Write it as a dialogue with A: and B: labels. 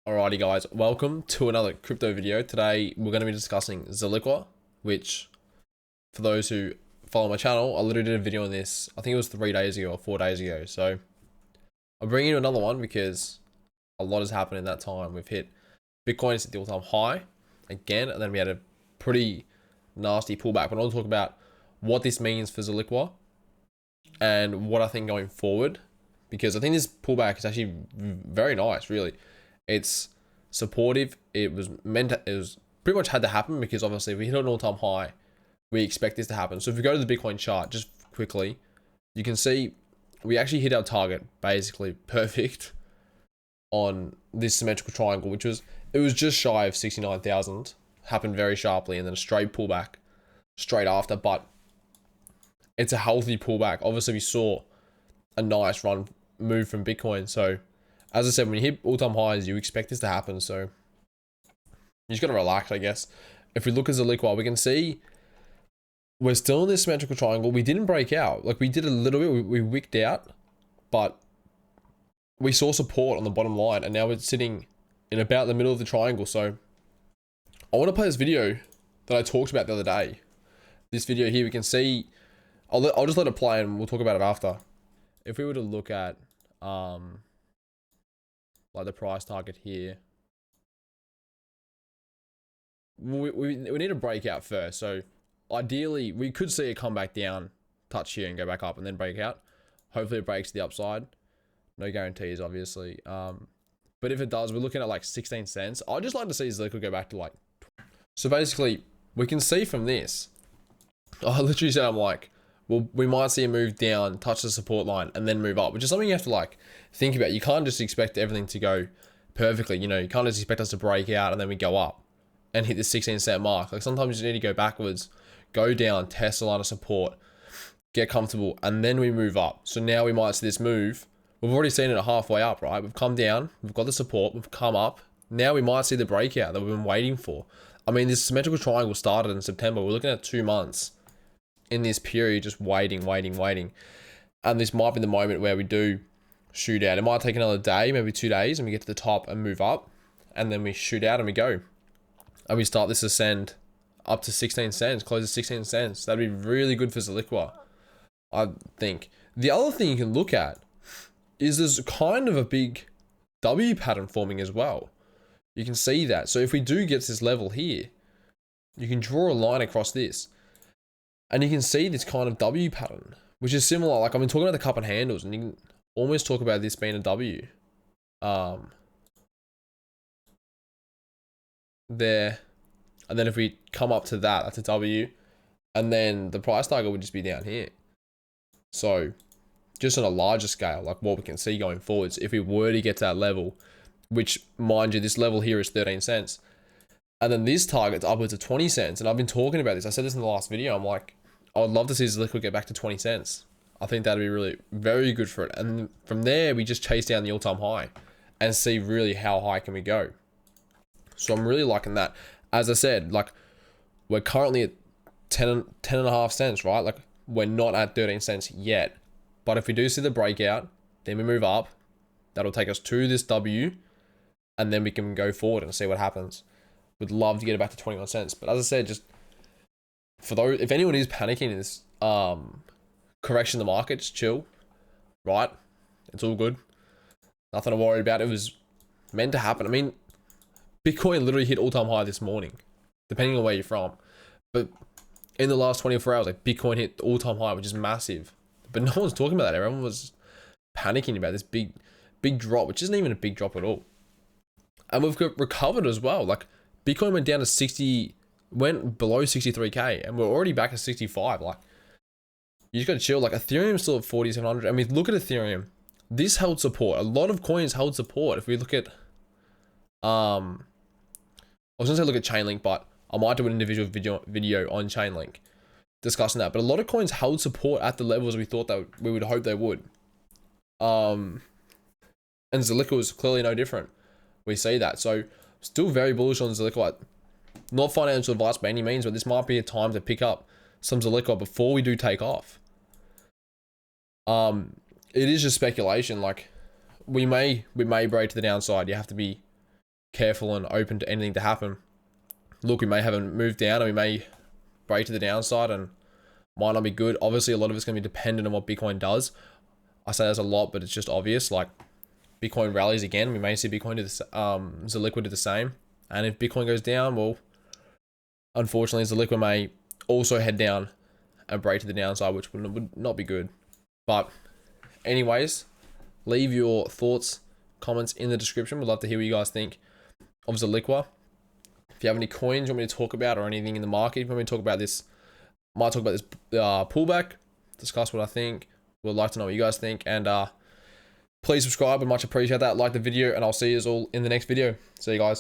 A: Alrighty guys, welcome to another crypto video. Today we're going to be discussing Zilliqa, which for those who follow my channel, I literally did a video on this, I think it was 3 days ago or 4 days ago. So I'm bringing you another one because a lot has happened in that time. We've hit Bitcoin's at the all-time high again, and then we had a pretty nasty pullback. But I want to talk about what this means for Zilliqa and what I think going forward, because I think this pullback is actually very nice, really. It's supportive. It was pretty much had to happen because obviously if we hit an all-time high, we expect this to happen. So if we go to the Bitcoin chart just quickly, you can see we actually hit our target basically perfect on this symmetrical triangle, which was just shy of 69,000. Happened very sharply and then a straight pullback straight after, but it's a healthy pullback. Obviously we saw a nice run move from Bitcoin. So as I said, when you hit all-time highs, you expect this to happen. So you just got to relax, I guess. If we look at Zilliqa, we can see we're still in this symmetrical triangle. We didn't break out. Like we did a little bit, we wicked out, but we saw support on the bottom line, and now we're sitting in about the middle of the triangle. So I want to play this video that I talked about the other day. This video here, we can see, I'll just let it play and we'll talk about it after. If we were to look at, like the price target here, we need to break out first. So ideally we could see it come back down, touch here and go back up and then break out. Hopefully it breaks to the upside. No guarantees obviously, but if it does, we're looking at like 16 cents. I'd just like to see Zilliqa go back to like, so basically we can see from this, I literally said, I'm like, well, we might see a move down, touch the support line, and then move up, which is something you have to like think about. You can't just expect everything to go perfectly. You know, you can't just expect us to break out and then we go up and hit the 16-cent mark. Like sometimes you need to go backwards, go down, test a line of support, get comfortable, and then we move up. So now we might see this move. We've already seen it halfway up, right? We've come down, we've got the support, we've come up. Now we might see the breakout that we've been waiting for. I mean, this symmetrical triangle started in September. We're looking at 2 months in this period, just waiting. And this might be the moment where we do shoot out. It might take another day, maybe 2 days, and we get to the top and move up, and then we shoot out and we go. And we start this ascend up to 16 cents, close to 16 cents. That'd be really good for Zilliqa, I think. The other thing you can look at is there's kind of a big W pattern forming as well. You can see that. So if we do get to this level here, you can draw a line across this, and you can see this kind of W pattern, which is similar. Like I've been talking about the cup and handles, and you can almost talk about this being a W. There, and then if we come up to that, that's a W, and then the price target would just be down here. So just on a larger scale, like what we can see going forwards, if we were to get to that level, which mind you, this level here is 13 cents. And then this target's upwards of 20 cents. And I've been talking about this. I said this in the last video. I'm like, I would love to see Zilliqa get back to 20 cents. I think that'd be really very good for it. And from there, we just chase down the all-time high and see really how high can we go. So I'm really liking that. As I said, like we're currently at 10 and a half cents, right? Like we're not at 13 cents yet. But if we do see the breakout, then we move up. That'll take us to this W, and then we can go forward and see what happens. Would love to get it back to 21 cents. But as I said, just for those, if anyone is panicking in this correction in the market, just chill, right? It's all good. Nothing to worry about. It was meant to happen. I mean, Bitcoin literally hit all-time high this morning, depending on where you're from. But in the last 24 hours, like Bitcoin hit all-time high, which is massive. But no one's talking about that. Everyone was panicking about this big drop, which isn't even a big drop at all. And we've got recovered as well. Like Bitcoin went down to 60, went below 63K, and we're already back at 65. Like you just got to chill. Like Ethereum's still at 4,700. I mean, look at Ethereum. This held support. A lot of coins held support. If we look at, I was gonna say look at Chainlink, but I might do an individual video on Chainlink discussing that. But a lot of coins held support at the levels we thought that we would hope they would. And Zilliqa was clearly no different. We see that. So still very bullish on Zilliqa. Not financial advice by any means, but this might be a time to pick up some Zilliqa before we do take off. It is just speculation. Like we may break to the downside. You have to be careful and open to anything to happen. Look, we may have a move down, and we may break to the downside, and might not be good. Obviously, a lot of it's going to be dependent on what Bitcoin does. I say there's a lot, but it's just obvious. Like, Bitcoin rallies again, we may see Bitcoin do the Zilliqa do the same. And if Bitcoin goes down, well, unfortunately, Zilliqa may also head down and break to the downside, which would not be good. But anyways, leave your thoughts, comments in the description. We'd love to hear what you guys think of Zilliqa. If you have any coins you want me to talk about, or anything in the market, if you want me to talk about this, might talk about this pullback, discuss what I think. We'd like to know what you guys think, and please subscribe. I'd much appreciate that. Like the video, and I'll see you all in the next video. See you guys.